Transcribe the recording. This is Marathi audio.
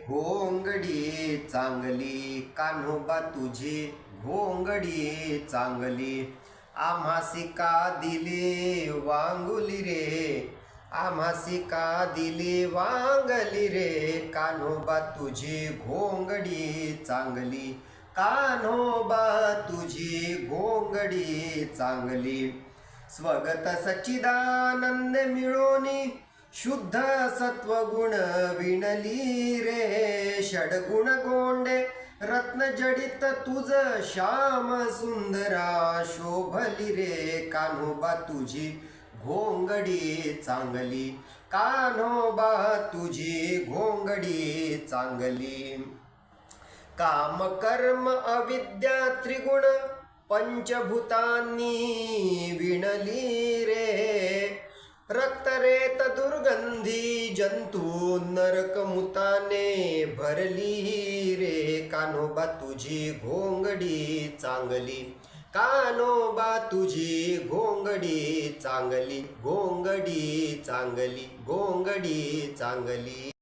घोंगडी चांगली, कान्होबा तुझी घोंगडी चांगली. आम्हासी का दिली वांगुली रे, आम्हासी का दिली वांगली रे. कान्होबा तुझी घोंगडी चांगली, कान्होबा तुझी घोंगडी चांगली. स्वगत सच्चिदानंद मिळोनी, शुद्ध सत्वगुण विणली रे. षडगुण गोंडे रत्न जडित तुझ श्याम सुंदरा शोभली रे. कान्होबा तुझी घोंगडी चांगली, कान्होबा तुझी घोंगडी चांगली. काम कर्म अविद्या त्रिगुण पंचभूतांनी विणली रे. रक्तरेत दुर्गंधी जंतू नरकमुताने भरली रे. कान्होबा तुझी घोंगडी चांगली, कान्होबा तुझी घोंगडी चांगली. घोंगडी चांगली, घोंगडी चांगली.